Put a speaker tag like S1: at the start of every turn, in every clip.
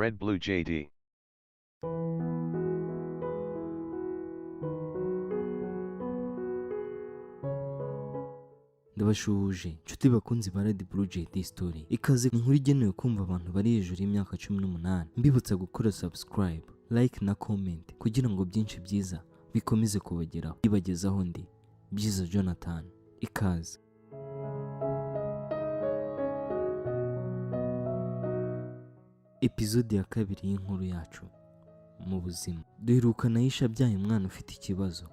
S1: Red Blue JD.
S2: Ndabashuhuje inshuti bakunzi ba Red Blue JD Story, ikaze mu nkuru igenewe kumva abantu bari hejuru y'imyaka 18, mbibutsa gukora subscribe, like na comment kugira ngo byinshi byiza bikomeze kubageraho. Ibagezaho ndi Byiza Jonathan, ikaze. Episode ya kabiri y'inkuru yacu. Mu buzima duherukana Aisha abyaye umwana ufite ikibazo,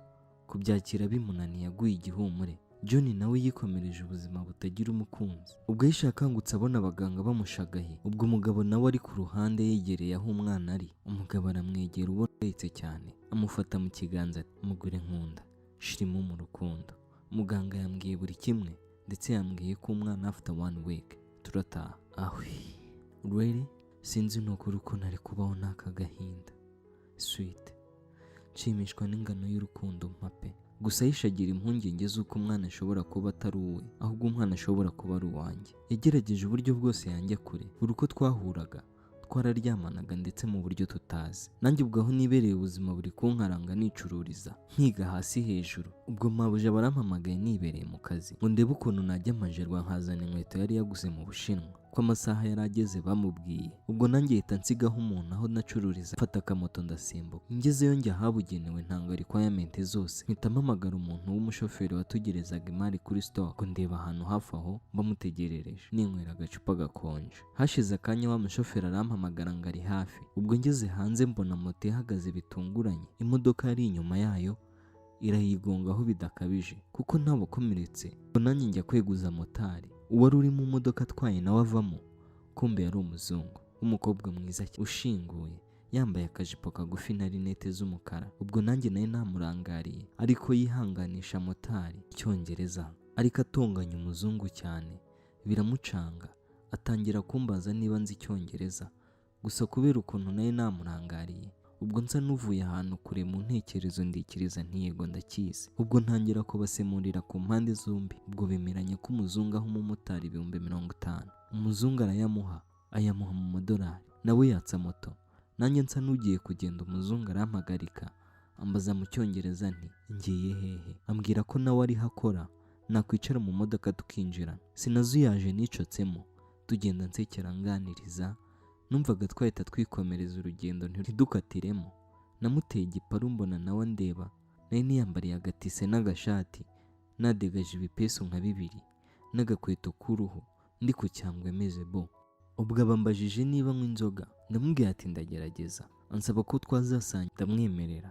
S2: kubyakira bimunaniye yaguye igihumure. John nawe yikomereje ubuzima butagira umukunzi. Ubwo Aisha yakangutse abona abaganga bamushagaye, ubwo umugabo nawe ari ku ruhande yegereye aho umwana ari. Umugabo aramwegera ubona ahetse cyane, amufata mu kiganza ati, "Mugore nkunda, shirimo mu rukundo." Muganga yambwiye buri kimwe, ndetse yambwiye ko umwana after 1 week turataha. Really? Sinzi nukuri uko nari kubaho n'aka gahinda. Sweet. Nshimishwa n'ingano y'urukundo mpape. Gusa Aisha agira impungenge z'uko umwana ashobora kuba atari uwe, ahubwo umwana ashobora kuba ari uwanjye. Yagerageje uburyo bwose yanjye kure, buri uko twahuraga twararyamanaga ndetse mu buryo tutazi. Nanjye ubwo aho nibereye ubuzima buri kunkaranga nicururiza, nkiga hasi hejuru. Ubwo mabuja barampamagaye nibereye mu kazi ngo ndebe ukuntu najya amajerwa nkazana inkweto yari yaguze mu Bushinwa, ko amasaha yarageze bamubwiye. Ubwo nanjye hita nsigaho umuntu aho nacururiza, mfata akamoto ndasimbuka. Ngezeyo njya ahabugenewe ntanga requirement zose, mpita mpamagara umuntu w'umushoferi watugerezaga imari kuri store ngo ndeba ahantu hafi aho bamutegerereje, ninywera agacupa gakonje. Hashize akanya wa mushoferi arampamagara ngo ari hafi. Ubwo ngeze hanze mbona moto ihagaze bitunguranye, imodoka yari inyuma yayo irayigongaho bidakabije kuko ntabakomeretse. Nanjye njya kweguza motari, uwari uri mu modoka atwaye nawe avamo. Kumbe yari umuzungu w'umukobwa mwiza ushinguye, yambaye akajipo kagufi na rinete z'umukara. Ubwo nanjye naye namurangariye, ariko yihanganisha motari Icyongereza, ariko atonganya umuzungu cyane biramucanga. Atangira kumbaza niba nzi Icyongereza, gusa kubera ukuntu naye namurangariye, ubwo nsa n'uvuye ahantu kure mu ntekerezo ndikiriza ntiyego ndakizi. Ubwo ntangira kubasemurira ku mpande zombi. Ubwo bemeranye ko umuzungu aho umumotari 50,000. Umuzungu ayamuha mu madolari, nawe yatsa moto. Nanjye nsa n'ugiye kugenda, umuzungu arampagarika ambaza mu Cyongereza nti ngiye hehe. Ambwira ko nawe ari hakora, nakwicara mu modoka tukinjira. Sinazuyaje nicotsemo, tugenda nsekera nganiriza. Numvaga twahita twikomereza urugendo ntidukatiremo. Namuteye igiparu mbona nawe ndeba, nari niyambariye agatise n'agashati, nadegaje ibipeso nka 2 n'agakweto k'uruhu, ndi ku cyangwe meze bo. Ubwo abambajije niba nywa inzoga, ndamubwiye ati ndagerageza. Ansaba ko twazasangira, ndamwemerera.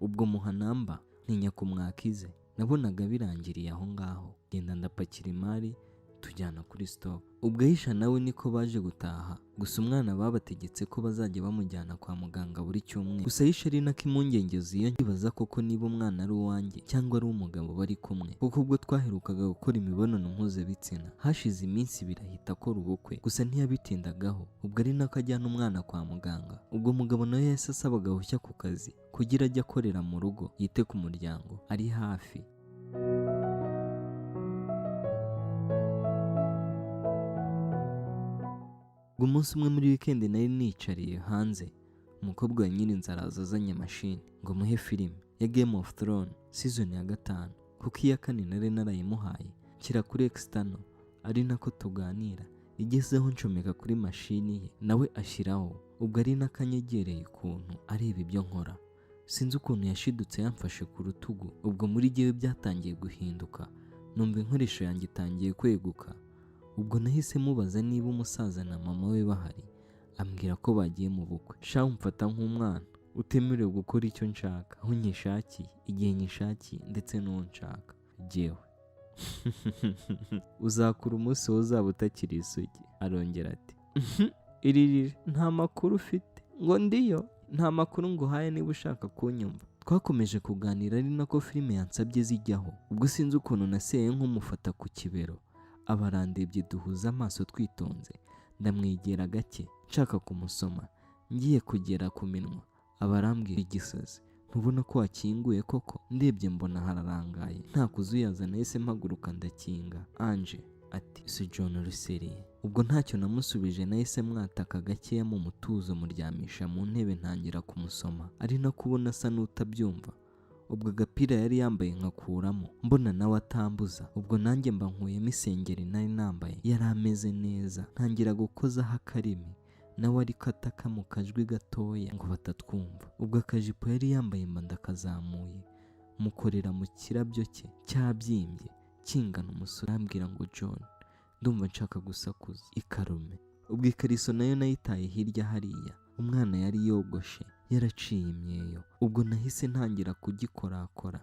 S2: Ubwo muha namba ntinya kumwakize. Nabonaga birangiriye aho ngaho, genda ndapakira imari tujyana kuri store. Ubwo Aisha nawe niko baje gutaha, gusa umwana babategetse ko bazajya bamujyana kwa muganga buri cyumweru. Gusa Aisha ari nako impungenge ziyongibaza koko niba umwana ari uwanjye cyangwa ari umugabo bari kumwe, kuko ubwo twaherukaga gukora imibonano mpuzabitsina hashize iminsi birahita akora ubukwe, gusa ntiyabitindagaho. Ubwo ari nako ajyana umwana kwa muganga. Ubwo mugabo nawe yahise asaba agahushya ku kazi kugira ajye akorera mu rugo, yite ku muryango ari hafi. Umunsi umwe muri weekend nari nicariye hanze, umukobwa wa nyirinzu araza azanye mashini ngo muhe filime ya Game of Thrones season ya 5, kuko iya 4 nari narayimuhaye kira kuri external, ari nako tuganira. Igezeho ncomeka kuri mashini ye, nawe ashyiraho. Ubwo ari nakanyegereye ukuntu areba ibyo nkora. Sinzi ukuntu yashidutse yamfashe ku rutugu. Ubwo muri gihe byatangiye guhinduka, numva inkoresho yanjye itangiye kweguka. Ubwo nahise mubaza niba umusaza na mama we bahari, ambwira ko bagiye mu bukwe. Sha umfata nk'umwana utemerewe gukora icyo nshaka, aho nyishakiye, igihe nyishakiye, ndetse n'uwo nshaka. Jewe uzakura umunsi wowe uzaba utakiri isugi. Arongera ati iririre, nta makuru ufite? Ngo ndiyo, nta makuru nguhaye niba ushaka kunyumva. Twakomeje kuganira ari nako filime yansabye zijyaho. Ubwo sinzi ukuntu naseye nk'umufata ku kibero, abarandebye duhuza amaso twitonze. Ndamwegera gake nshaka kumusoma, ngiye kugera ku minwa abarambwira igisazi, ntubona ko wakinguye koko? Ndebye mbona hararangaye, nta kuzuyaza nahise mpaguruka ndakinga. Anje ati "Si John Ruseriye." Ubwo ntacyo namusubije, nahise mwataka gakeya mu mutuzo, muryamisha mu ntebe ntangira kumusoma, ari no kubona asa n'utabyumva. Ubwo agapira yari yambaye nkakuramo, mbona nawe atambuza. Ubwo nanjye mba nkuyemo isengeri nari nambaye, yari ameze neza, ntangira gukozaho akarimi, nawe ariko ataka mu kajwi gatoya ngo batatwumva. Ubwo akajipo yari yambaye mba ndakazamuye, mukorera mu kirabyo cye cyabyimbye kingana umusore, arambwira ngo "John, ndumva nshaka gusakuza." Ikarume. Ubwo ikariso nayo nayitaye hirya hariya, umwana yari yogoshe yaraciye imyeyo. Ubwo nahise ntangira kugikorakora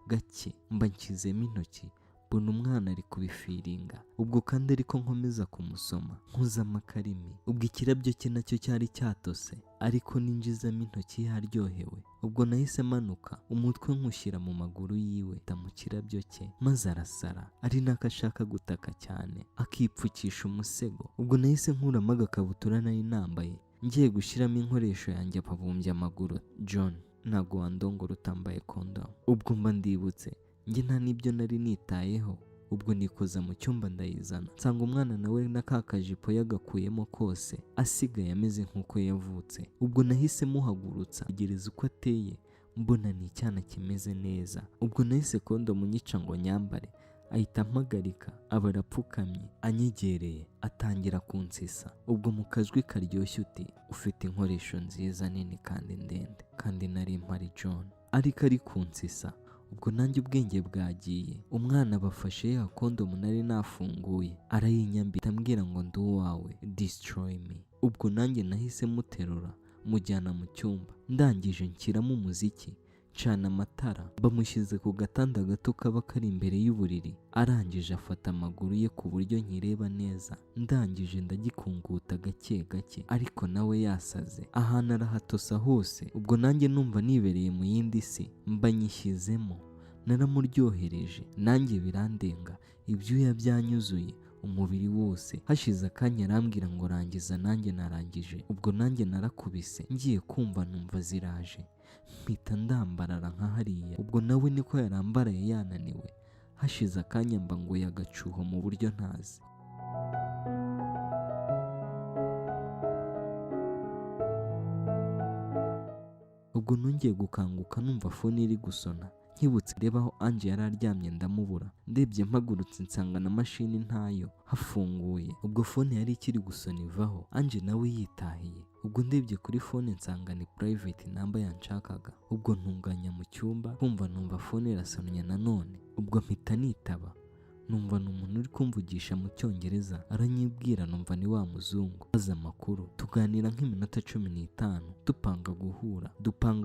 S2: gake, mba nshyizemo intoki, mbona umwana ari kubifiringa. Ubwo kandi ariko nkomeza kumusoma nkuzamo akarimi. Ubwo ikirabyo cye nacyo cyari cyatose, ariko ninjizamo intoki yaryohewe. Ubwo nahise manuka umutwe nkushyira mu maguru yiwe, mu kirabyo cye, maze arasara, ari nako ashaka gutaka cyane, akipfukisha umusego. Ubwo nahise nkuramo agakabutura nari nambaye, ngiye gushyiramo inkoresho yanjye, apabumbye amaguru. "John, ntago wandongora utambaye kondom." Ubwo mba ndibutse njye nta n'ibyo nari nitayeho. Ubwo nikoza mu cyumba ndayizana, nsanga umwana nawe na ka kajipo yagakuyemo kose, asigaye ameze nk'uko yavutse. Ubwo nahise muhagurutsa tegereza uko ateye, mbona ni icyana kimeze neza. Ubwo nahise kondomu nyica ngo nyambare, ahita ampagarika, aba arapfukamye anyegereye, atangira kunsisa. Ubwo mu kajwi karyoshye uti "Ufite inkoresho nziza nini kandi ndende." Kandi nari mpari John, ariko ari kunsisa. Ubwo nanjye ubwenge bwagiye, umwana bafashe ya kondomu nari nafunguye, arayinyambita ambwira ngo "Ndi uwawe, destroy me." Ubwo nanjye nahise muterura mujyana mu cyumba, ndangije nshyiramo umuziki, cana amatara, bamushyize ku gatanda gato kaba kari imbere y'uburiri. Arangije afata amaguru ye ku buryo nkireba neza, ndangije ndagikunguta gake gake, ariko nawe yasaze, ahantu arahatosa hose. Ubwo nanjye numva nibereye mu yindi si, mba nyishyizemo, naramuryohereje, nanjye birandenga, ibyuya byanyuzuye umubiri wose. Hashize akanya arambwira ngo "Rangiza." Nanjye narangije. Ubwo nanjye narakubise, ngiye kumva numva ziraje, mpita ndambarara nka hariya. Ubwo nawe niko yarambaraye yananiwe. Hashize akanya mba nguye agacuho mu buryo ntazi. Ubwo nongeye gukanguka numva fone iri gusona, nkibutse reba aho Ange yari aryamye ndamubura. Ndebye mpagurutse nsanga na mashini ntayo hafunguye. Ubwo fone yari ikiri gusona ivaho, Ange nawe yitahiye. Ubwo ndebye kuri fone nsanga ni private number yanshakaga. Ubwo ntunganya mu cyumba, kumva numva fone irasonye nanone. Ubwo mpita nitaba, numva ni umuntu uri kumvugisha mu cyongereza, aranyibwira numva ni wa muzungu. Aza amakuru, tuganira nk'iminota 15, dupanga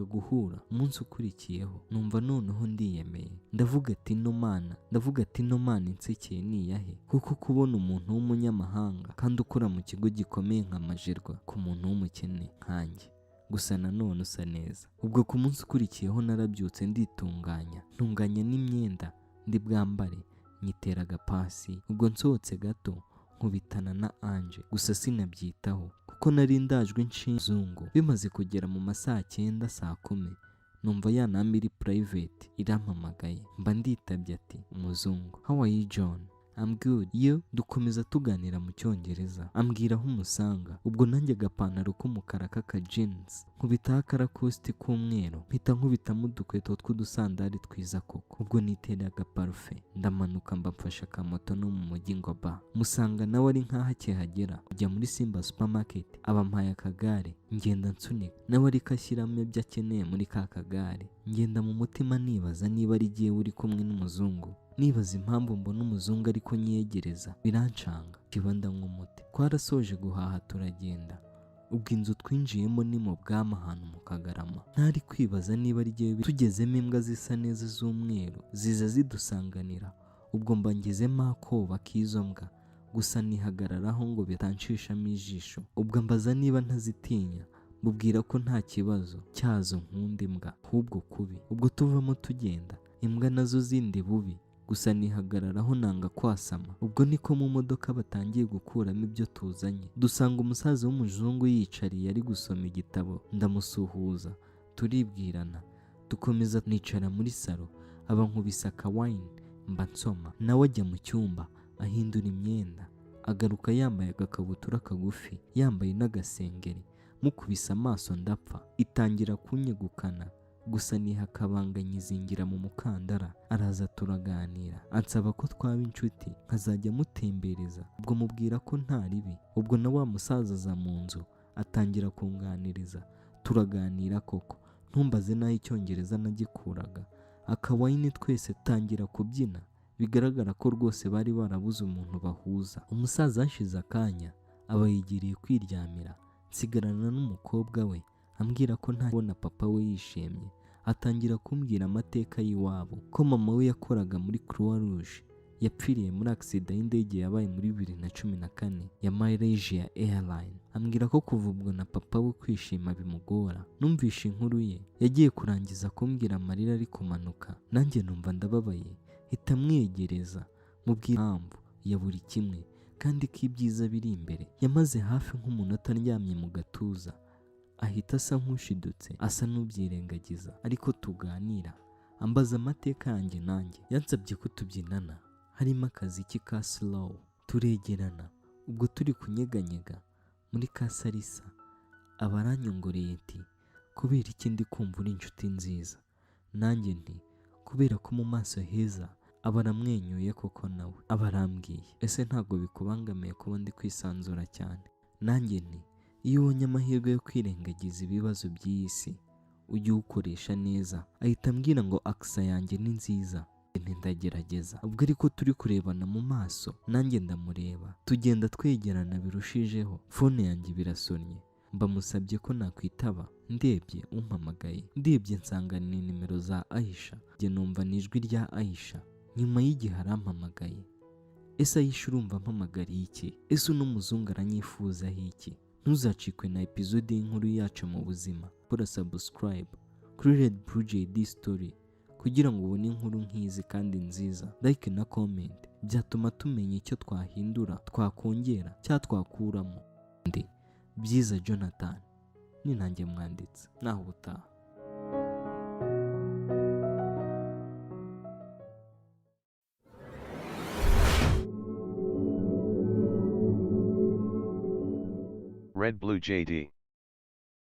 S2: guhura. Umunsi ukurikiyeho numva noneho ndiyemeye, ndavuga ati no mana insekeye ni iyahe, kuko kubona umuntu w'umunyamahanga kandi ukora mu kigo gikomeye nka Majerwa ku muntu w'umukene nkanjye, gusa nanone usa neza. Ubwo ku munsi ukurikiyeho narabyutse nditunganya, ntunganya n'imyenda ndi bwambare, nyitera agapasi. Ubwo nsohotse gato nkubitana na Ange, gusa sinabyitaho kuko nari ndajwe nshizungu. Bimaze kugera mu masaa 9 saa 10, numva ya namba iri private irampamagaye, mba nditabye ati "Umuzungu, how are you John?" "I'm good, you?" Dukomeza tuganira mu cyongereza, ambwira aho umusanga. Ubwo nanjye agapantaro k'umukara k'aka jeans, nkubitaho akarakosti k'umweru, mpita nkubitamo udukweto tw'udusandari twiza koko. Ubwo niterera agaparufe, ndamanuka mba mfashe akamoto no mu mujyi ngo ba. Musanga nawe ari nkaho akihagera, kujya muri Simba supermarket, abampaye akagare, ngenda nsunika, nawe ariko ashyiramo ibyo akeneye muri ka kagare. Ngenda mu mutima nibaza niba ari jyewe uri kumwe n'umuzungu, nibaza impamvu mbona umuzungu ariko nyiyegereza, birancanga, kibanda nk'umuti. Twarasoje guhaha turagenda. Ubwo inzu twinjiyemo ni mu Bwama ahantu mu Kagarama. Ntari kwibaza niba ari jyewe. Tugezemo imbwa zisa neza z'umweru ziza zidusanganira. Ubwo mba ngezemo akoba k'izo mbwa, gusa nihagararaho ngo bitanshishamo ijisho. Ubwo mbaza niba ntazitinya, mubwira ko nta kibazo cyazo nkunda imbwa, ahubwo kubi. Ubwo tuvamo tugenda, imbwa nazo zindi bubi, gusa nihagararaho nanga kwasama. Ubwo niko mu modoka batangiye gukuramo ibyo tuzanye, dusanga umusaza w'umuzungu yicariye ari gusoma igitabo. Ndamusuhuza, turibwirana, dukomeza nicara muri salo, aba nkubise aka wine mba nsoma. Nawe ajya mu cyumba, ahindura imyenda, agaruka yambaye agakabutura kagufi, yambaye n'agasengeri. Mukubise amaso ndapfa, itangira kunyegukana, gusa niha akabanga nyizingira mu mukandara. Araza turaganira, ansaba ko twaba inshuti nkazajya mutembereza. Ubwo mubwira ko nta ribi. Ubwo na wa musaza aza mu nzu atangira kunganiriza, turaganira koko. Ntumbaze n'aho icyongereza nagikuraga. Akawayini twese tangira kubyina, bigaragara ko rwose bari barabuze umuntu bahuza. Umusaza hashize akanya aba yigiriye kwiryamira, nsigarana n'umukobwa we ambwira ko ntabona papa we yishimye. Atangira kumbwira amateka y'iwabo, ko mama we yakoraga muri Croix Rouge, yapfiriye muri accident y'indege yabaye muri 2014 ya Malaysia Airline. Ambwira ko kuva ubwo na papa we kwishima bimugora. Numvishe inkuru ye, yagiye kurangiza kumbwira amarira ari kumanuka, nanjye numva ndababaye. Hita mwegereza, mubwira impamvu ya buri kimwe kandi ko ibyiza biri imbere. Yamaze hafi nk'umunota aryamye mu gatuza, ahita asa nk'ushidutse, asa n'ubyirengagiza. Ariko tuganira, ambaza amateka yanjye nanjye. Yansabye ko tubyinana, harimo akaziki ka slow. Turegerana, ubwo turi kunyeganyega muri ka salisa. Aba aranyongoreye ati, kubera iki ndi kumva uri inshuti nziza? Nanjye nti, kubera ko mu maso heza. Aba aramwenyuye koko nawe. Aba arambwiye, ese ntabwo bikubangamiye kuba ndi kwisanzura cyane? Nanjye nti, iyo ubonye amahirwe yo kwirengagiza ibibazo by'iyi si, ujye uwukoresha neza. Ahita ambwira ngo aksa yanjye ni nziza. Ndagerageza. Ubwo ariko turi kurebana mu maso, nanjye ndamureba, tugenda twegerana birushijeho. Fone yanjye birasonnye, mbamusabye ko nakwitaba. Ndebye umpamagaye, ndebye nsanga ni nimero za Aisha. Njye numva n'ijwi rya Aisha. Nyuma y'igihe arampamagaye. Ese Aisha urumva mpamagariye iki? Ese uno muzungu aranyifuzaho iki? Ntuzacikwe na episode y'inkuru yacu mu buzima. Kora subscribe kuri Red Blue JD Story kugira ngo ubone inkuru nk'izi kandi nziza. Like na comment byatuma tumenya icyo twahindura, twakongera cyangwa twakuramo. Ndi Byiza Jonathan, ni nanjye mwanditsi. Naho ubutaha.
S1: Red Blue JD.